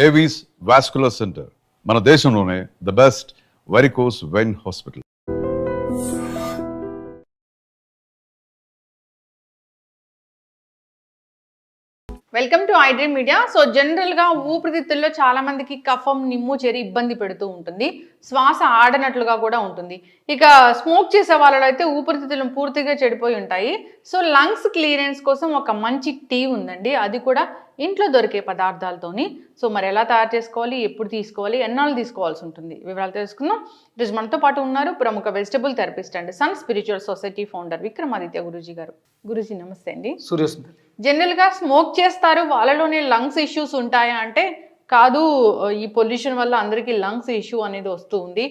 Avis vascular centre మన దేశంలోనే the best varicose vein hospital. Welcome to iDream media. So జనరల్గా ఊపిరితిత్తుల్లో చాలా మందికి కఫం, నిమ్ము చేరి ఇబ్బంది పెడుతూ ఉంటుంది. శ్వాస ఆడనట్లుగా కూడా ఉంటుంది. ఇక స్మోక్ చేసే వాళ్ళలో అయితే ఊపిరితిత్తులు పూర్తిగా చెడిపోయి ఉంటాయి. సో లంగ్స్ క్లియరెన్స్ కోసం ఒక మంచి టీ ఉందండి, అది కూడా ఇంట్లో దొరికే పదార్థాలతోని. సో మరి ఎలా తయారు చేసుకోవాలి, ఎప్పుడు తీసుకోవాలి, ఎన్నాళ్ళు తీసుకోవాల్సి ఉంటుంది, వివరాలు తెలుసుకుందాం. ఈరోజు మనతో పాటు ఉన్నారు ప్రముఖ vegetable therapist and sun spiritual society founder Vikramaditya Guruji గారు. గురూజీ నమస్తే అండి. సూర్యసుందర్. జనరల్గా స్మోక్ చేస్తారు, వాళ్ళలోనే లంగ్స్ ఇష్యూస్ ఉంటాయా అంటే కాదు, ఈ పొల్యూషన్ వల్ల అందరికీ లంగ్స్ ఇష్యూ అనేది వస్తూ ఉంది.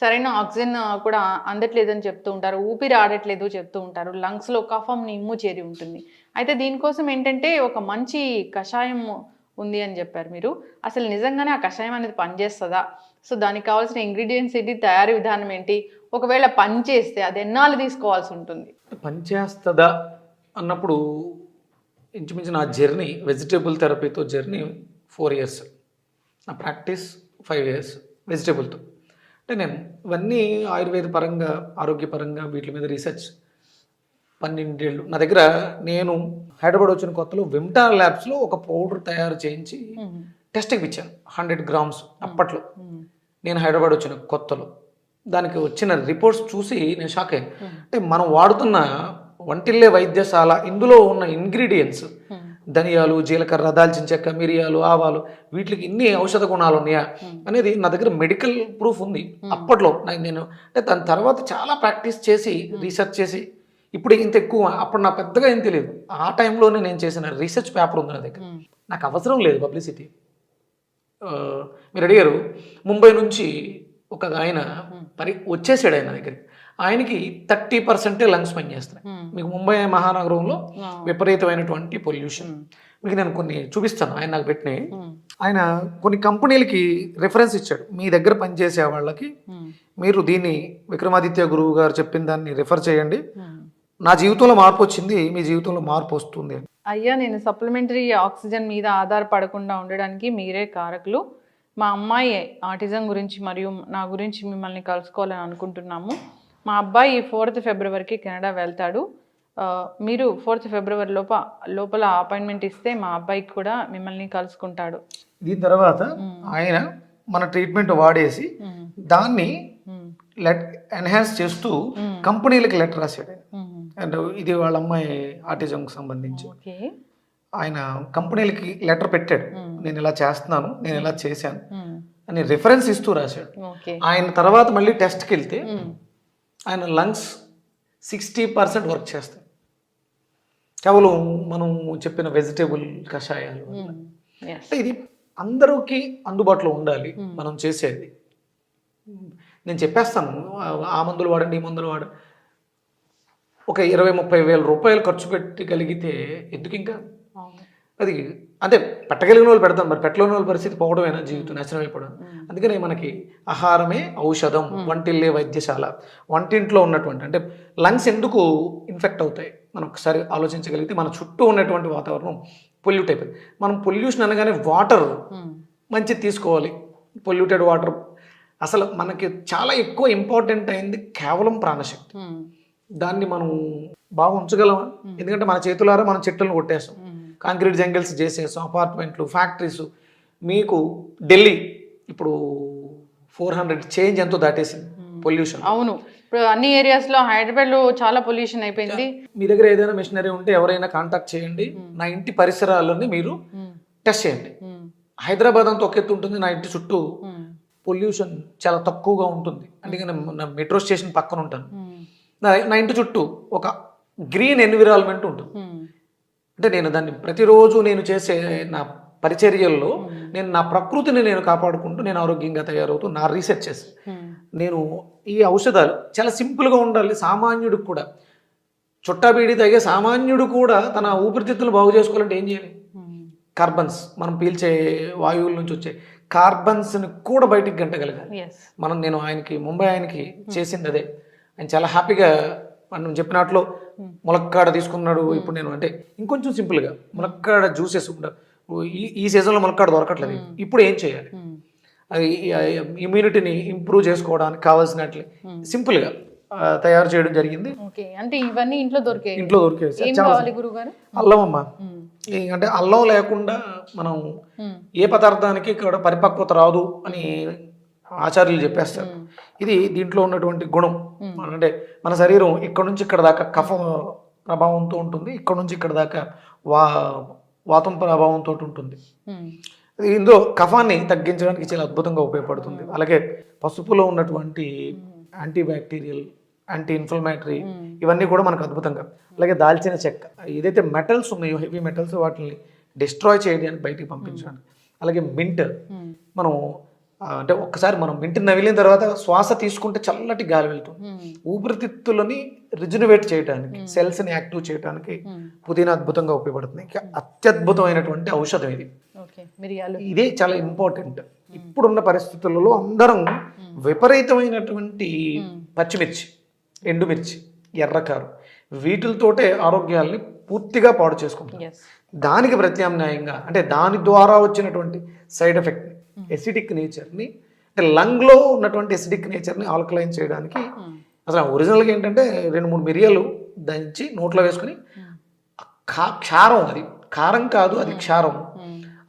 సరైన ఆక్సిజన్ కూడా అందట్లేదని చెప్తూ ఉంటారు, ఊపిరి ఆడట్లేదు చెప్తూ ఉంటారు, లంగ్స్లో కఫం, నిమ్ము చేరి ఉంటుంది. అయితే దీనికోసం ఏంటంటే ఒక మంచి కషాయం ఉంది అని చెప్పారు మీరు. అసలు నిజంగానే ఆ కషాయం అనేది పనిచేస్తుందా? సో దానికి కావాల్సిన ఇంగ్రీడియంట్స్ ఏంటి, తయారీ విధానం ఏంటి, ఒకవేళ పని చేస్తే అది ఎన్నాళ్ళు తీసుకోవాల్సి ఉంటుంది? పనిచేస్తుందా అన్నప్పుడు ఇంచుమించు నా జర్నీ వెజిటేబుల్ థెరపీతో జర్నీ 4 years, నా ప్రాక్టీస్ 5 years వెజిటేబుల్తో. అంటే నేను ఇవన్నీ ఆయుర్వేద పరంగా, ఆరోగ్యపరంగా వీటి మీద రీసెర్చ్ 12 ఏళ్ళు. నా దగ్గర నేను హైదరాబాద్ వచ్చిన కొత్తలో విమ్టా ల్యాబ్స్లో ఒక పౌడర్ తయారు చేయించి టెస్ట్కి ఇచ్చాను, 100 grams. అప్పట్లో నేను హైదరాబాద్ వచ్చిన కొత్తలో దానికి వచ్చిన రిపోర్ట్స్ చూసి నేను షాక్ అయ్యాను. అంటే మనం వాడుతున్న వంటిల్లే వైద్యశాల, ఇందులో ఉన్న ఇంగ్రీడియంట్స్ ధనియాలు, జీలకర్ర, దాల్చిన చెక్క, మిరియాలు, ఆవాలు, వీటికి ఇన్ని ఔషధ గుణాలు ఉన్నాయా అనేది నా దగ్గర మెడికల్ ప్రూఫ్ ఉంది. అప్పట్లో నేను అంటే దాని తర్వాత చాలా ప్రాక్టీస్ చేసి రీసెర్చ్ చేసి ఇప్పుడు ఇంత ఎక్కువ, అప్పుడు నాకు పెద్దగా ఏం తెలియదు. ఆ టైంలోనే నేను చేసిన రీసెర్చ్ పేపర్ ఉంది నా దగ్గర. నాకు అవసరం లేదు పబ్లిసిటీ. మీరు అడిగారు, ముంబై నుంచి ఒక ఆయన వచ్చేసాడు ఆయన దగ్గరికి. ఆయనకి 30% లంగ్స్ పనిచేస్తాయి. మీకు ముంబై మహానగరంలో విపరీతమైనటువంటి పొల్యూషన్. మీకు నేను కొన్ని చూపిస్తాను, ఆయన నాకు పెట్టినాయి. ఆయన కొన్ని కంపెనీలకి రెఫరెన్స్ ఇచ్చాడు, మీ దగ్గర పనిచేసే వాళ్ళకి మీరు దీన్ని విక్రమాదిత్య గురువు గారు చెప్పిన దాన్ని రిఫర్ చేయండి, నా జీవితంలో మార్పు వచ్చింది, మీ జీవితంలో మార్పు వస్తుంది. అయ్యా, నేను సప్లిమెంటరీ ఆక్సిజన్ మీద ఆధారపడకుండా ఉండడానికి మీరే కారకులు. మా అమ్మాయి ఆటిజం గురించి మరియు నా గురించి మిమ్మల్ని కలుసుకోవాలని అనుకుంటున్నాము. మా అబ్బాయి 4th Februaryకి కెనడా వెళ్తాడు. మీరు 4th February లోపల అపాయింట్మెంట్ ఇస్తే మా అబ్బాయికి కూడా మిమ్మల్ని కలుసుకుంటాడు. దీని తర్వాత ఆయన మన ట్రీట్మెంట్ వాడేసి దాన్ని ఎన్హాన్స్ చేస్తూ కంపెనీలకు లెటర్ రాశాడు. అండ్ ఇది వాళ్ళ అమ్మాయి ఆటిజంకి సంబంధించి ఆయన కంపెనీలకి లెటర్ పెట్టాడు, నేను ఇలా చేస్తున్నాను, నేను ఇలా చేశాను అని రిఫరెన్స్ ఇస్తూ రాశాడు. ఆయన తర్వాత మళ్ళీ టెస్ట్కి వెళ్తే ఆయన లంగ్స్ 60% వర్క్ చేస్తాయి, కేవలం మనం చెప్పిన వెజిటేబుల్ కషాయాలు. అంటే ఇది అందరికీ అందుబాటులో ఉండాలి మనం చేసేది. నేను చెప్పేస్తాను, ఆ మందులు వాడండి, ఈ మందులు వాడండి. ఒక 20-30 వేల రూపాయలు ఖర్చు పెట్టగలిగితే ఎందుకు ఇంకా అది అంటే పెట్టగలిగిన వాళ్ళు పెడతాం, మరి పెట్టలేని వాళ్ళ పరిస్థితి పోవడమేనా జీవితం, నాశనం అయిపోవడం. అందుకనే మనకి ఆహారమే ఔషధం, వంటిల్లే వైద్యశాల. వంటింట్లో ఉన్నటువంటి అంటే లంగ్స్ ఎందుకు ఇన్ఫెక్ట్ అవుతాయి మనం ఒకసారి ఆలోచించగలిగితే, మన చుట్టూ ఉన్నటువంటి వాతావరణం పొల్యూట్ అయిపోయింది. మనం పొల్యూషన్ అనగానే వాటర్ మంచిది తీసుకోవాలి, పొల్యూటెడ్ వాటర్. అసలు మనకి చాలా ఎక్కువ ఇంపార్టెంట్ అయింది కేవలం ప్రాణశక్తి. దాన్ని మనం బాగా ఉంచగలమా? ఎందుకంటే మన చేతులారా మనం చెట్లను కొట్టేస్తాం, కాంక్రీట్ జంగిల్స్ చేసేసాం, అపార్ట్మెంట్లు, ఫ్యాక్టరీస్. మీకు ఢిల్లీ ఇప్పుడు 400 చేంజ్ ఎంతో దాటేసింది పొల్యూషన్. అవును, ఇప్పుడు అన్ని ఏరియాస్లో, హైదరాబాద్లో చాలా పొల్యూషన్ అయిపోయింది. మీ దగ్గర ఏదైనా మిషనరీ ఉంటే ఎవరైనా కాంటాక్ట్ చేయండి, నా ఇంటి పరిసరాలని మీరు టెస్ట్ చేయండి. హైదరాబాద్ అంతా ఒక ఎత్తు ఉంటుంది, నా ఇంటి చుట్టూ పొల్యూషన్ చాలా తక్కువగా ఉంటుంది. అందుకని నా మెట్రో స్టేషన్ పక్కన ఉంటాను, నా ఇంటి చుట్టూ ఒక గ్రీన్ ఎన్విరాన్మెంట్ ఉంటుంది. అంటే నేను దాన్ని ప్రతిరోజు నేను చేసే నా పరిచర్యల్లో నేను నా ప్రకృతిని నేను కాపాడుకుంటూ నేను ఆరోగ్యంగా తయారవుతూ నా రీసెర్చ్ చేసి నేను ఈ ఔషధాలు చాలా సింపుల్గా ఉండాలి. సామాన్యుడికి కూడా, చుట్టా బీడి తాగే సామాన్యుడు కూడా తన ఊపిరితిత్తులు బాగు చేసుకోవాలంటే ఏం చేయాలి? కార్బన్స్, మనం పీల్చే వాయువుల నుంచి వచ్చే కార్బన్స్ని కూడా బయటికి గంటగలగాలి. నేను ఆయనకి ముంబై ఆయనకి చేసింది అదే. ఆయన చాలా హ్యాపీగా మనం చెప్పినట్లు ములక్కాడ తీసుకున్నాడు. ఇప్పుడు నేను అంటే ఇంకొంచెం సింపుల్గా ములక్కాడ జ్యూసెస్ ఈ సీజన్లో ములక్కాడ దొరకట్లేదు, ఇప్పుడు ఏం చేయాలి, అది ఇమ్యూనిటీని ఇంప్రూవ్ చేసుకోవడానికి కావాల్సినట్లు సింపుల్గా తయారు చేయడం జరిగింది. ఓకే, అంటే ఇవన్నీ ఇంట్లో దొరికాయి. ఇంట్లో దొరికేది ఏం కావాలి గురుగారు? అల్లం అమ్మ. అంటే అల్లం లేకుండా మనం ఏ పదార్థానికి ఇక్కడ పరిపక్వత రాదు అని ఆచార్యులు చెప్పేస్తారు. ఇది దీంట్లో ఉన్నటువంటి గుణం. అంటే మన శరీరం ఇక్కడ నుంచి ఇక్కడ దాకా కఫ ప్రభావంతో ఉంటుంది, ఇక్కడ నుంచి ఇక్కడ దాకా వాతం ప్రభావంతో ఉంటుంది. ఇందులో కఫాన్ని తగ్గించడానికి చాలా అద్భుతంగా ఉపయోగపడుతుంది. అలాగే పసుపులో ఉన్నటువంటి యాంటీ బ్యాక్టీరియల్, యాంటీ ఇన్ఫ్లమేటరీ ఇవన్నీ కూడా మనకు అద్భుతంగా. అలాగే దాల్చిన చెక్క, ఏదైతే మెటల్స్ ఉన్నాయో హెవీ మెటల్స్ వాటిని డిస్ట్రాయ్ చేయడానికి, బయటికి పంపించడానికి. అలాగే మింట్, మనం అంటే ఒక్కసారి మనం మింట్ నవిలిన తర్వాత శ్వాస తీసుకుంటే చల్లటి గాలి వెళ్తుంది. ఊపిరితిత్తులని రిజునవేట్ చేయడానికి, సెల్స్ని యాక్టివ్ చేయడానికి పుదీనా అద్భుతంగా ఉపయోగపడుతుంది. ఇంకా అత్యద్భుతమైనటువంటి ఔషధం ఇది. ఇదే చాలా ఇంపార్టెంట్. ఇప్పుడున్న పరిస్థితులలో అందరం విపరీతమైనటువంటి పచ్చిమిర్చి, ఎండుమిర్చి, ఎర్రకారు వీటితోటే ఆరోగ్యాల్ని పూర్తిగా పాడు చేసుకుంటాం. దానికి ప్రత్యామ్నాయంగా, అంటే దాని ద్వారా వచ్చినటువంటి సైడ్ ఎఫెక్ట్ ఎసిడిక్ నేచర్ని, అంటే లంగ్లో ఉన్నటువంటి ఎసిడిక్ నేచర్ని ఆల్కలైన్ చేయడానికి అసలు ఒరిజినల్గా ఏంటంటే 2-3 మిరియాలు దంచి నోట్లో వేసుకుని క్షారం, అది కారం కాదు, అది క్షారం,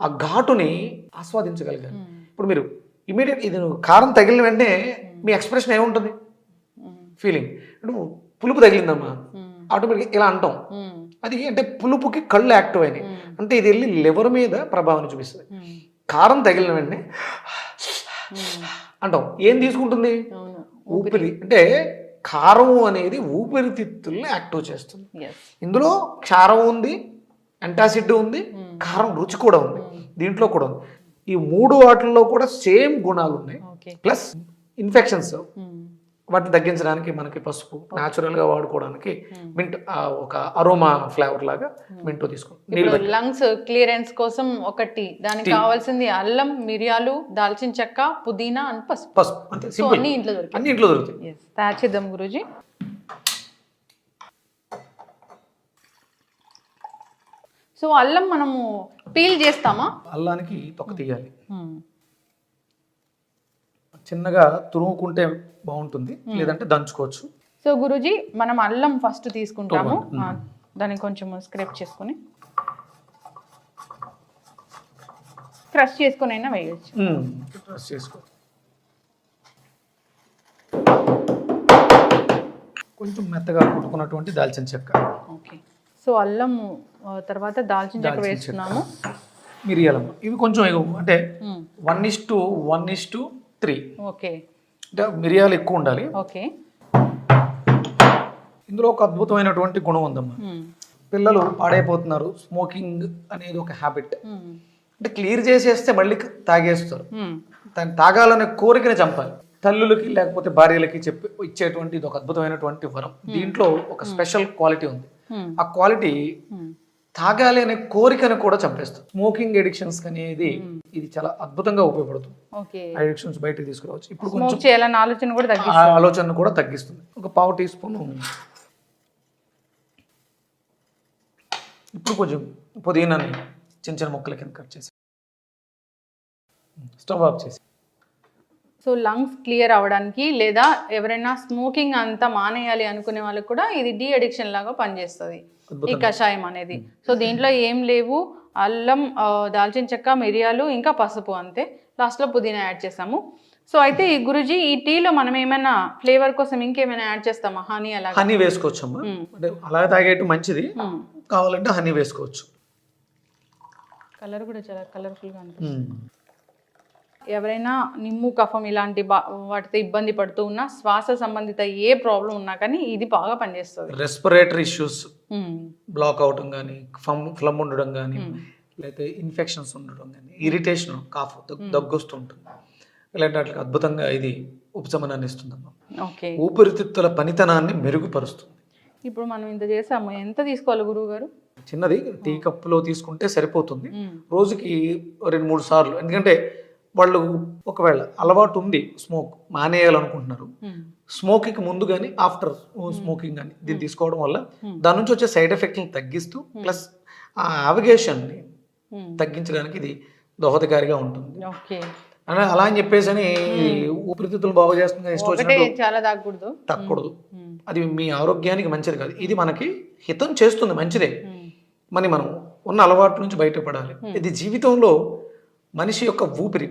ఆ ఘాటుని ఆస్వాదించగలిగారు. ఇప్పుడు మీరు ఇమీడియట్ ఇది కారం తగిలిన వెంటనే మీ ఎక్స్ప్రెషన్ ఏముంటుంది, ఫీలింగ్ అంటే పులుపు తగిలిందమ్మా ఆటోమేటిక్గా ఇలా అంటాం. అది అంటే పులుపుకి కళ్ళు యాక్టివ్ అయినాయి, అంటే ఇది వెళ్ళి లివర్ మీద ప్రభావం చూపిస్తుంది. కారం తగిలిన వెంటనే అంటాం, ఏం తీసుకుంటుంది, ఊపిరి. అంటే కారం అనేది ఊపిరితిత్తుల్ని యాక్టివ్ చేస్తుంది. ఇందులో క్షారం ఉంది, యాంటాసిడ్ ఉంది, కారం రుచి కూడా ఉంది, దీంట్లో కూడా ఉంది. ఈ 3 వాటిల్లో కూడా సేమ్ గుణాలు ఉన్నాయి. ప్లస్ ఇన్ఫెక్షన్స్ వాటిని తగ్గించడానికి మనకి పసుపు న్యాచురల్గా వాడుకోవడానికి మింట్ ఒక అరోమా ఫ్లేవర్ లాగా మింట్ తీసుకోండి. లంగ్స్ క్లియరెన్స్ కోసం ఒకటి, దానికి కావాల్సింది అల్లం, మిరియాలు, దాల్చిన చెక్క, పుదీనా అండ్ పసుపు. అంతే, అన్ని ఇంట్లో దొరుకుతాయి. తయారు చేద్దాం గురూజీ. సో అల్లం మనము పీల్ చేస్తామా? అల్లానికి తొక్క తీయాలి, చిన్నగా తురుముకుంటే బాగుంటుంది, లేదంటే దంచుకోవచ్చు. సో గురూజీ, మనం అల్లం ఫస్ట్ తీసుకుంటాము, దాన్ని కొంచెం స్క్రేప్ చేసుకుని క్రష్ చేసుకుని అయినా వేయచ్చు. క్రష్ చేసుకో, కొంచెం మెత్తగా కుట్టుకున్నటువంటి దాల్చిన చెక్క. ఓకే, సో అల్లం తర్వాత దాల్చిన చెక్క వేస్తున్నాము. మిరియాలమ్మ, ఇవి కొంచెం అంటే 1:1:3. ఓకే, అంటే మిరియాలు ఎక్కువ ఉండాలి. ఓకే, ఇందులో ఒక అద్భుతమైనటువంటి గుణం ఉందమ్మా. పిల్లలు పాడైపోతున్నారు, స్మోకింగ్ అనేది ఒక హ్యాబిట్. అంటే క్లియర్ చేసేస్తే మళ్ళీ తాగేస్తారు. దాన్ని తాగాలనే కోరికని చంపాలి. తల్లులకి లేకపోతే భార్యలకి ఇచ్చేటువంటి ఇది ఒక అద్భుతమైనటువంటి వరం. దీంట్లో ఒక స్పెషల్ క్వాలిటీ ఉంది. ఆ క్వాలిటీ తాగాలి అనే కోరికను కూడా చంపేస్తుంది. స్మోకింగ్ ఎడిక్షన్స్ అనేది ఇది చాలా అద్భుతంగా ఉపయోగపడుతుంది. ఎడిక్షన్స్ బయటకు తీసుకురావచ్చు. ఇప్పుడు కొంచెం ఆలోచన కూడా తగ్గిస్తుంది. ఒక 1/2 టీ స్పూన్. ఇప్పుడు కొంచెం పుదీనాని చిన్న చిన్న ముక్కల కింద కట్ చేసి స్టవ్ ఆఫ్ చేసి. సో లంగ్స్ క్లియర్ అవ్వడానికి, లేదా ఎవరైనా స్మోకింగ్ అంతా మానేయాలి అనుకునే వాళ్ళకి కూడా ఇది డీ అడిక్షన్ లాగా పనిచేస్తుంది ఈ కషాయం అనేది. సో దీంట్లో ఏం లేవు, అల్లం, దాల్చిన చెక్క, మిరియాలు, ఇంకా పసుపు, అంతే. లాస్ట్లో పుదీనా యాడ్ చేసాము. సో అయితే ఈ గురుజీ, ఈ టీలో మనం ఏమైనా ఫ్లేవర్ కోసం ఇంకేమైనా యాడ్ చేస్తామా? హనీ అలా? హనీ వేసుకోవచ్చమ్మా, అంటే అలా తాగేట్టు మంచిది. కావాలంటే హనీ వేసుకోవచ్చు. కలర్ కూడా చాలా కలర్ఫుల్గా అనిపిస్తుంది. ఎవరైనా నిమ్ము, కఫం ఇలాంటి వాటితో ఇబ్బంది పడుతూ ఉన్నా, శ్వాస సంబంధిత ఏ ప్రాబ్లం ఉన్నా కానీ ఇది బాగా పనిచేస్తుంది. రెస్పిరేటరీ ఇష్యూస్ బ్లాక్ అవడం కానీ, ఫ్లమ్ ఉండడం కానీ, లేకపోతే ఇన్ఫెక్షన్స్ ఉండడం కానీ, ఇరిటేషన్, కాఫ్, దగ్గు వస్తుంటుంది, ఇలాంటి వాటికి అద్భుతంగా ఇది ఉపశమనాన్ని ఇస్తుందమ్మా. ఊపిరితిత్తుల పనితనాన్ని మెరుగుపరుస్తుంది. ఇప్పుడు మనం ఇంత చేసాము, ఎంత తీసుకోవాలి గురువు గారు? చిన్నది టీ కప్పులో తీసుకుంటే సరిపోతుంది. రోజుకి 2-3 సార్లు. ఎందుకంటే వాళ్ళు ఒకవేళ అలవాటు ఉంది, స్మోక్ మానేయాలనుకుంటున్నారు, స్మోకింగ్ ముందు కానీ ఆఫ్టర్ స్మోకింగ్ కానీ దీన్ని తీసుకోవడం వల్ల దాని నుంచి వచ్చే సైడ్ ఎఫెక్ట్ని తగ్గిస్తూ, ప్లస్ ఆ నావిగేషన్ని తగ్గించడానికి ఇది దోహదకారిగా ఉంటుంది. ఓకే. అలా అని చెప్పేసి అని ఊపిరితిత్తులు బాగు చేస్తుంది ఇష్టం ఒకటే వచ్చినట్టు చాలా తాగకూడదు. తగ్గకూడదు. అది మీ ఆరోగ్యానికి మంచిది కాదు. ఇది మనకి హితం చేస్తుంది, మంచిదే. మనం ఉన్న అలవాటు నుంచి బయటపడాలి. ఇది జీవితంలో మనిషి యొక్క ఊపిరి,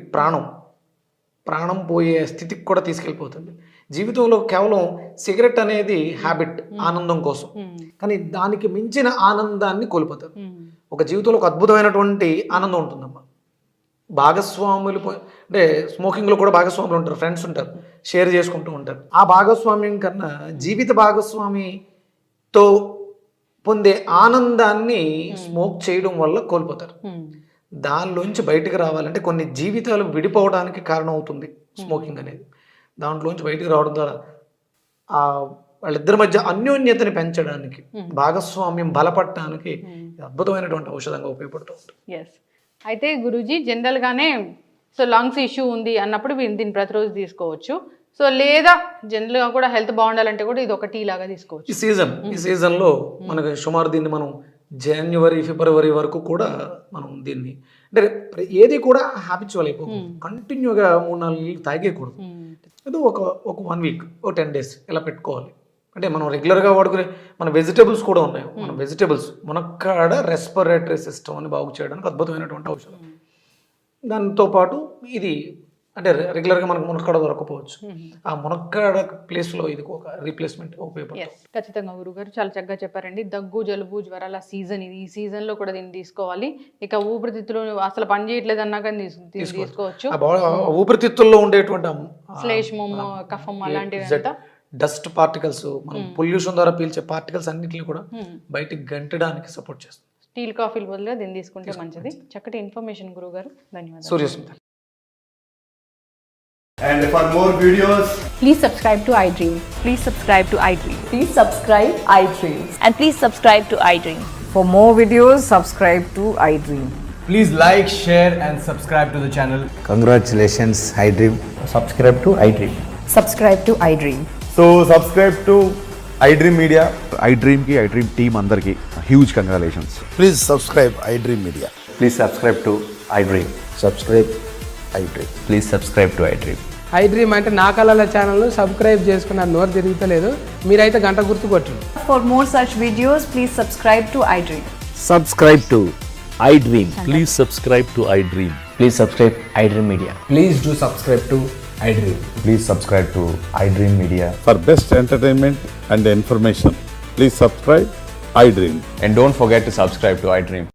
ప్రాణం పోయే స్థితికి కూడా తీసుకెళ్ళిపోతుంది. జీవితంలో కేవలం సిగరెట్ అనేది హ్యాబిట్, ఆనందం కోసం, కానీ దానికి మించిన ఆనందాన్ని కోల్పోతారు. ఒక జీవితంలో ఒక అద్భుతమైనటువంటి ఆనందం ఉంటుందమ్మా. భాగస్వాములు అంటే స్మోకింగ్లో కూడా భాగస్వాములు ఉంటారు, ఫ్రెండ్స్ ఉంటారు, షేర్ చేసుకుంటూ ఉంటారు. ఆ భాగస్వామ్యం కన్నా జీవిత భాగస్వామితో పొందే ఆనందాన్ని స్మోక్ చేయడం వల్ల కోల్పోతారు. దానిలోంచి బయటకు రావాలంటే కొన్ని జీవితాలు విడిపోవడానికి కారణం అవుతుంది స్మోకింగ్ అనేది. దాంట్లోంచి బయటకు రావడం ద్వారా వాళ్ళిద్దరి మధ్య అన్యోన్యతని పెంచడానికి, భాగస్వామ్యం బలపడటానికి అద్భుతమైనటువంటి ఔషధంగా ఉపయోగపడుతుంది. ఎస్. అయితే గురూజీ జనరల్గానే సో లంగ్స్ ఇష్యూ ఉంది అన్నప్పుడు దీన్ని ప్రతిరోజు తీసుకోవచ్చు. సో లేదా జనరల్గా కూడా హెల్త్ బాగుండాలంటే కూడా ఇది ఒక టీ లాగా తీసుకోవచ్చు. ఈ సీజన్లో మనకి సుమారు దీన్ని మనం జనవరి, ఫిబ్రవరి వరకు కూడా మనం దీన్ని అంటే ఏది కూడా హ్యాబిచువల్ అయిపోకూడదు. కంటిన్యూగా 3-4 నీళ్ళు తాగేయకూడదు. అది ఒక 1 వీక్, ఒక 10 days ఇలా పెట్టుకోవాలి. అంటే మనం రెగ్యులర్గా వాడుకునే మన వెజిటేబుల్స్ కూడా ఉన్నాయి. మన వెజిటేబుల్స్ మునక్కాడ రెస్పిరేటరీ సిస్టమ్ అని బాగు చేయడానికి అద్భుతమైనటువంటి ఔషధం. దాంతో పాటు ఇది అంటే రెగ్యులర్గా మనకు మునక్కాడ దొరకపోవచ్చు, ఆ మునక్కాడ ప్లేస్లో ఇది ఒక రీప్లేస్మెంట్ ఉపయోగపడుతుంది. ఖచ్చితంగా గురుగారు చాలా చక్కగా చెప్పారండి. దగ్గు, జలుబు, జ్వరాల సీజన్ ఇది. ఈ సీజన్లో కూడా దీన్ని తీసుకోవాలి. ఇక ఊపిరితిత్తులు అసలు పని చేయట్లేదు అన్నా కానీ తీసుకోవచ్చు. ఊపిరితిత్తుల్లో ఉండేటువంటి శ్లేష్మం, కఫం అలాంటివి, డస్ట్ పార్టికల్స్, మనం పొల్యూషన్ ద్వారా పీల్చే పార్టికల్స్ అన్నింటినీ కూడా బయటికి గంటడానికి సపోర్ట్ చేస్తుంది. టీ, కాఫీల బదులుగా దీన్ని తీసుకుంటే మంచిది. చక్కటి ఇన్ఫర్మేషన్ గురుగారు, ధన్యవాదాలు. Suryasmita. And for more videos, Please subscribe to iDream. Please subscribe to iDream. Please subscribe iDream. And please subscribe to iDream. For more videos, subscribe to iDream. please like, share and subscribe to the channel. Congratulations, iDream. Subscribe to iDream. Subscribe to iDream. So subscribe to iDream Media. iDream team అందరికి huge congratulations. Please subscribe iDream Media. Please subscribe to iDream. Subscribe iDream. Please subscribe to iDream. iDream అంటే నా కళల ఛానల్ను subscribe చేసుకున్న నోరు తిరుగుతలేదు, మీరైతే గంట గుర్తు కొట్టండి. For more such videos, please subscribe to iDream. Subscribe to iDream. Please subscribe to iDream. Please subscribe iDream Media. Please do subscribe to iDream. Please subscribe to iDream Media. For best entertainment and information, please subscribe iDream. And don't forget to subscribe to iDream.